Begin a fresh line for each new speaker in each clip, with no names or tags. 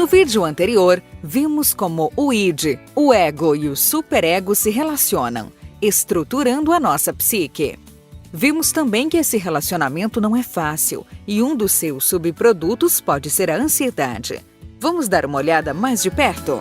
No vídeo anterior, vimos como o id, o ego e o superego se relacionam, estruturando a nossa psique. Vimos também que esse relacionamento não é fácil e um dos seus subprodutos pode ser a ansiedade. Vamos dar uma olhada mais de perto?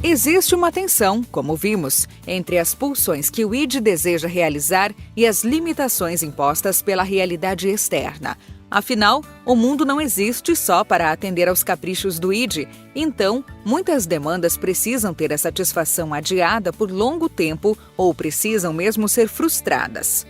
Existe uma tensão, como vimos, entre as pulsões que o id deseja realizar e as limitações impostas pela realidade externa. Afinal, o mundo não existe só para atender aos caprichos do id, então, muitas demandas precisam ter a satisfação adiada por longo tempo ou precisam mesmo ser frustradas.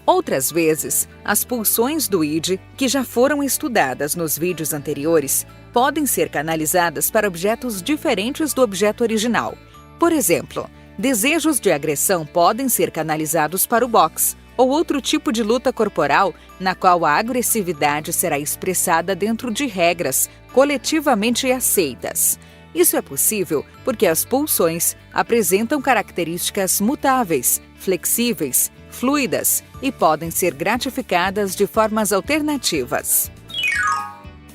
Outras vezes, as pulsões do id, que já foram estudadas nos vídeos anteriores, podem ser canalizadas para objetos diferentes do objeto original. Por exemplo, desejos de agressão podem ser canalizados para o boxe, ou outro tipo de luta corporal na qual a agressividade será expressada dentro de regras coletivamente aceitas. Isso é possível porque as pulsões apresentam características mutáveis, flexíveis, fluidas e podem ser gratificadas de formas alternativas.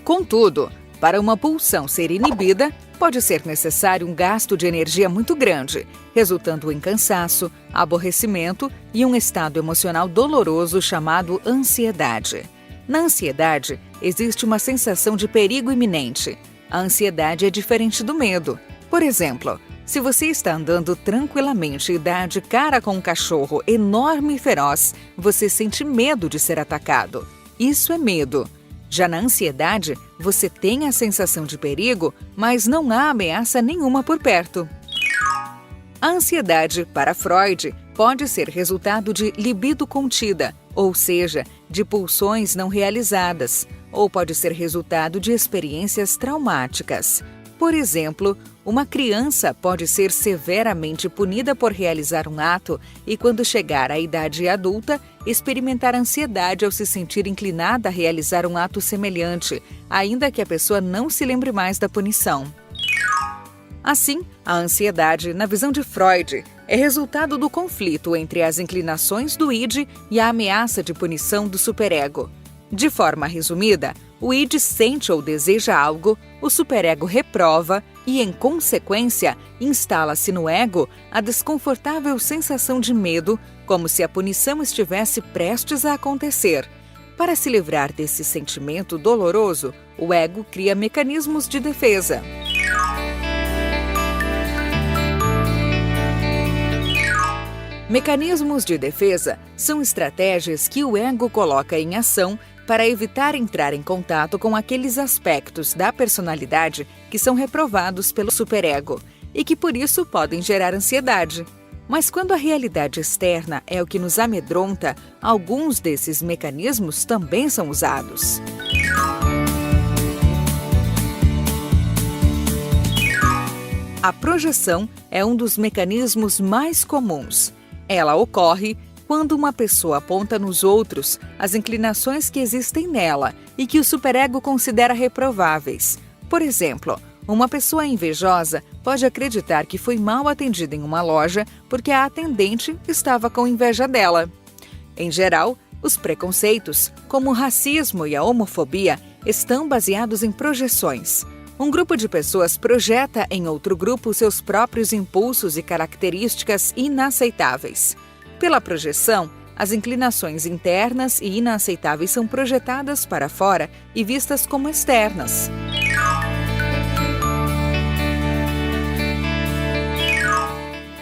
Contudo, para uma pulsão ser inibida, pode ser necessário um gasto de energia muito grande, resultando em cansaço, aborrecimento e um estado emocional doloroso chamado ansiedade. Na ansiedade, existe uma sensação de perigo iminente. A ansiedade é diferente do medo. Por exemplo, se você está andando tranquilamente e dá de cara com um cachorro enorme e feroz, você sente medo de ser atacado. Isso é medo. Já na ansiedade, você tem a sensação de perigo, mas não há ameaça nenhuma por perto. A ansiedade, para Freud, pode ser resultado de libido contida, ou seja, de pulsões não realizadas, ou pode ser resultado de experiências traumáticas. Por exemplo, uma criança pode ser severamente punida por realizar um ato e, quando chegar à idade adulta, experimentar ansiedade ao se sentir inclinada a realizar um ato semelhante, ainda que a pessoa não se lembre mais da punição. Assim, a ansiedade, na visão de Freud, é resultado do conflito entre as inclinações do id e a ameaça de punição do superego. De forma resumida, o id sente ou deseja algo, o superego reprova e, em consequência, instala-se no ego a desconfortável sensação de medo, como se a punição estivesse prestes a acontecer. Para se livrar desse sentimento doloroso, o ego cria mecanismos de defesa. Mecanismos de defesa são estratégias que o ego coloca em ação para evitar entrar em contato com aqueles aspectos da personalidade que são reprovados pelo superego e que por isso podem gerar ansiedade. Mas quando a realidade externa é o que nos amedronta, alguns desses mecanismos também são usados. A projeção é um dos mecanismos mais comuns. Ela ocorre quando uma pessoa aponta nos outros as inclinações que existem nela e que o superego considera reprováveis. Por exemplo, uma pessoa invejosa pode acreditar que foi mal atendida em uma loja porque a atendente estava com inveja dela. Em geral, os preconceitos, como o racismo e a homofobia, estão baseados em projeções. Um grupo de pessoas projeta em outro grupo seus próprios impulsos e características inaceitáveis. Pela projeção, as inclinações internas e inaceitáveis são projetadas para fora e vistas como externas.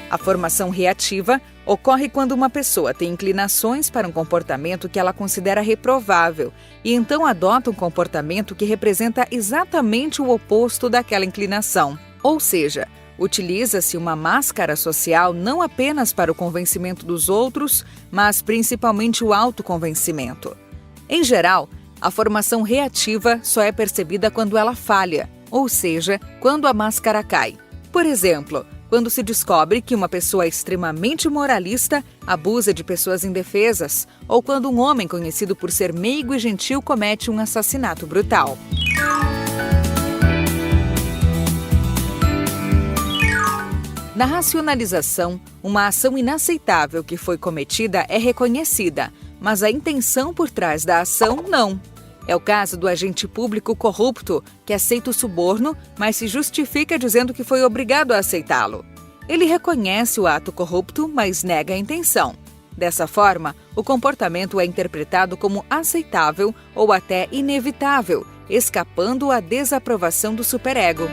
A formação reativa ocorre quando uma pessoa tem inclinações para um comportamento que ela considera reprovável e então adota um comportamento que representa exatamente o oposto daquela inclinação. Ou seja, utiliza-se uma máscara social não apenas para o convencimento dos outros, mas principalmente o autoconvencimento. Em geral, a formação reativa só é percebida quando ela falha, ou seja, quando a máscara cai. Por exemplo, quando se descobre que uma pessoa extremamente moralista abusa de pessoas indefesas, ou quando um homem conhecido por ser meigo e gentil comete um assassinato brutal. Na racionalização, uma ação inaceitável que foi cometida é reconhecida, mas a intenção por trás da ação não. É o caso do agente público corrupto, que aceita o suborno, mas se justifica dizendo que foi obrigado a aceitá-lo. Ele reconhece o ato corrupto, mas nega a intenção. Dessa forma, o comportamento é interpretado como aceitável ou até inevitável, escapando à desaprovação do superego.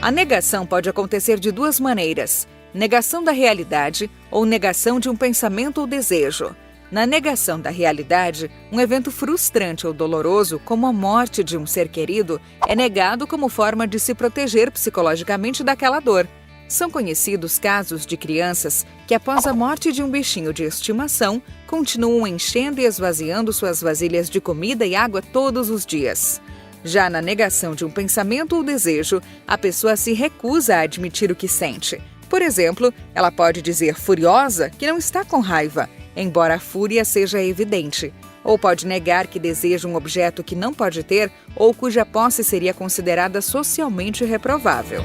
A negação pode acontecer de duas maneiras: negação da realidade ou negação de um pensamento ou desejo. Na negação da realidade, um evento frustrante ou doloroso, como a morte de um ser querido, é negado como forma de se proteger psicologicamente daquela dor. São conhecidos casos de crianças que, após a morte de um bichinho de estimação, continuam enchendo e esvaziando suas vasilhas de comida e água todos os dias. Já na negação de um pensamento ou desejo, a pessoa se recusa a admitir o que sente. Por exemplo, ela pode dizer furiosa que não está com raiva, embora a fúria seja evidente. Ou pode negar que deseja um objeto que não pode ter ou cuja posse seria considerada socialmente reprovável.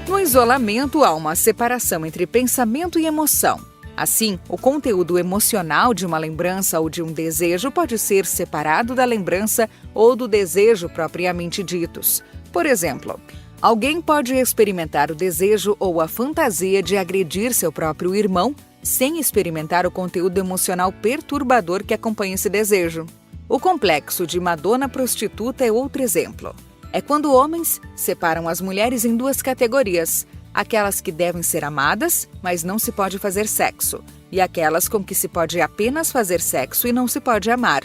No isolamento, há uma separação entre pensamento e emoção. Assim, o conteúdo emocional de uma lembrança ou de um desejo pode ser separado da lembrança ou do desejo propriamente ditos. Por exemplo, alguém pode experimentar o desejo ou a fantasia de agredir seu próprio irmão sem experimentar o conteúdo emocional perturbador que acompanha esse desejo. O complexo de Madonna prostituta é outro exemplo. É quando homens separam as mulheres em duas categorias: aquelas que devem ser amadas, mas não se pode fazer sexo, e aquelas com que se pode apenas fazer sexo e não se pode amar.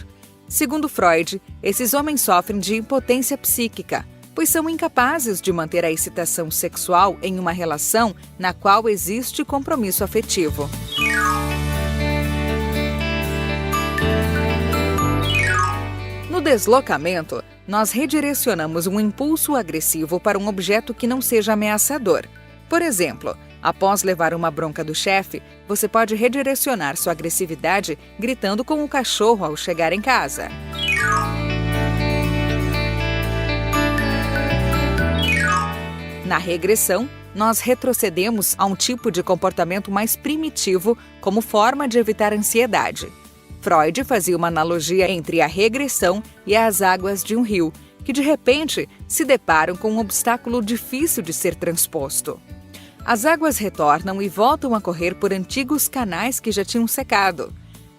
Segundo Freud, esses homens sofrem de impotência psíquica, pois são incapazes de manter a excitação sexual em uma relação na qual existe compromisso afetivo. No deslocamento, nós redirecionamos um impulso agressivo para um objeto que não seja ameaçador. Por exemplo, após levar uma bronca do chefe, você pode redirecionar sua agressividade gritando com o cachorro ao chegar em casa. Na regressão, nós retrocedemos a um tipo de comportamento mais primitivo como forma de evitar ansiedade. Freud fazia uma analogia entre a regressão e as águas de um rio, que de repente se deparam com um obstáculo difícil de ser transposto. As águas retornam e voltam a correr por antigos canais que já tinham secado.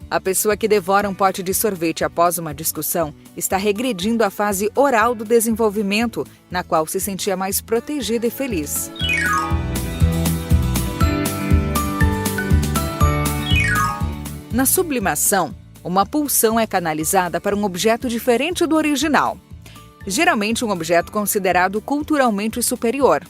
A pessoa que devora um pote de sorvete após uma discussão está regredindo à fase oral do desenvolvimento, na qual se sentia mais protegida e feliz. Na sublimação, uma pulsão é canalizada para um objeto diferente do original. Geralmente um objeto considerado culturalmente superior.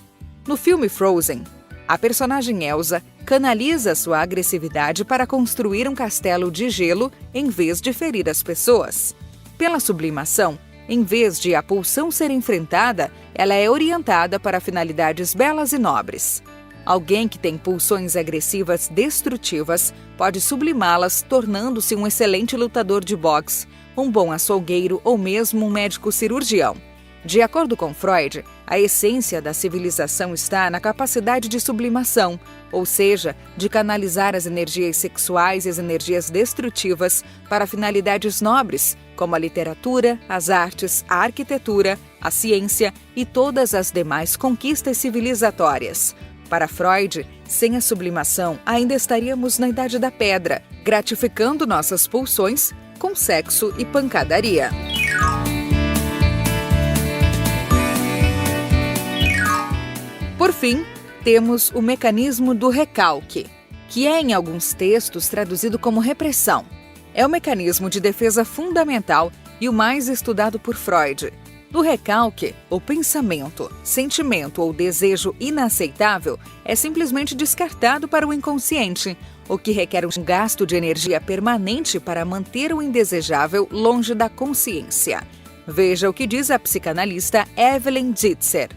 No filme Frozen, a personagem Elsa canaliza sua agressividade para construir um castelo de gelo em vez de ferir as pessoas. Pela sublimação, em vez de a pulsão ser enfrentada, ela é orientada para finalidades belas e nobres. Alguém que tem pulsões agressivas destrutivas pode sublimá-las, tornando-se um excelente lutador de boxe, um bom açougueiro ou mesmo um médico cirurgião. De acordo com Freud, a essência da civilização está na capacidade de sublimação, ou seja, de canalizar as energias sexuais e as energias destrutivas para finalidades nobres, como a literatura, as artes, a arquitetura, a ciência e todas as demais conquistas civilizatórias. Para Freud, sem a sublimação, ainda estaríamos na Idade da Pedra, gratificando nossas pulsões com sexo e pancadaria. Por fim, temos o mecanismo do recalque, que é em alguns textos traduzido como repressão. É o mecanismo de defesa fundamental e o mais estudado por Freud. No recalque, o pensamento, sentimento ou desejo inaceitável é simplesmente descartado para o inconsciente, o que requer um gasto de energia permanente para manter o indesejável longe da consciência. Veja o que diz a psicanalista Evelyn Ditzer.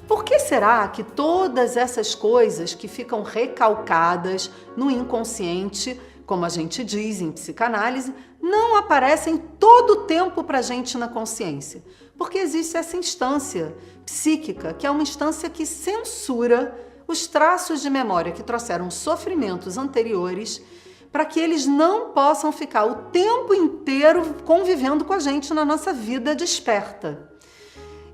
Por que será que todas essas coisas que ficam recalcadas no inconsciente como a gente diz em psicanálise, não aparecem todo o tempo para a gente na consciência, porque existe essa instância psíquica, que é uma instância que censura os traços de memória que trouxeram sofrimentos anteriores, para que eles não possam ficar o tempo inteiro convivendo com a gente na nossa vida desperta.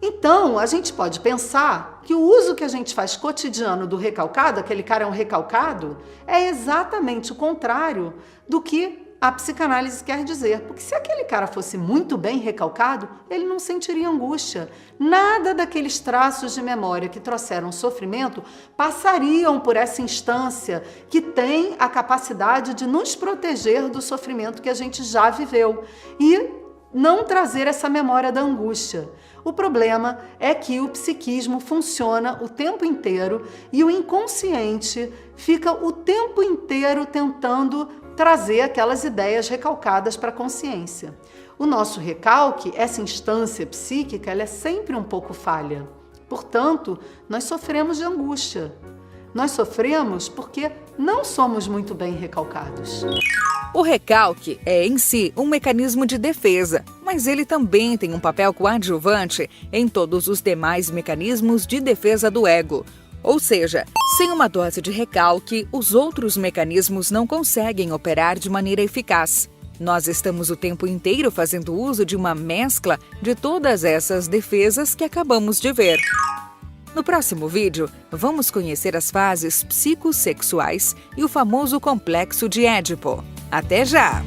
Então, a gente pode pensar que o uso que a gente faz cotidiano do recalcado, aquele cara é um recalcado, é exatamente o contrário do que a psicanálise quer dizer. Porque se aquele cara fosse muito bem recalcado, ele não sentiria angústia. Nada daqueles traços de memória que trouxeram sofrimento passariam por essa instância que tem a capacidade de nos proteger do sofrimento que a gente já viveu e não trazer essa memória da angústia. O problema é que o psiquismo funciona o tempo inteiro e o inconsciente fica o tempo inteiro tentando trazer aquelas ideias recalcadas para a consciência. O nosso recalque, essa instância psíquica, ela é sempre um pouco falha. Portanto, nós sofremos de angústia. Nós sofremos porque não somos muito bem recalcados.
O recalque é, em si, um mecanismo de defesa, mas ele também tem um papel coadjuvante em todos os demais mecanismos de defesa do ego. Ou seja, sem uma dose de recalque, os outros mecanismos não conseguem operar de maneira eficaz. Nós estamos o tempo inteiro fazendo uso de uma mescla de todas essas defesas que acabamos de ver. No próximo vídeo, vamos conhecer as fases psicossexuais e o famoso complexo de Édipo. Até já!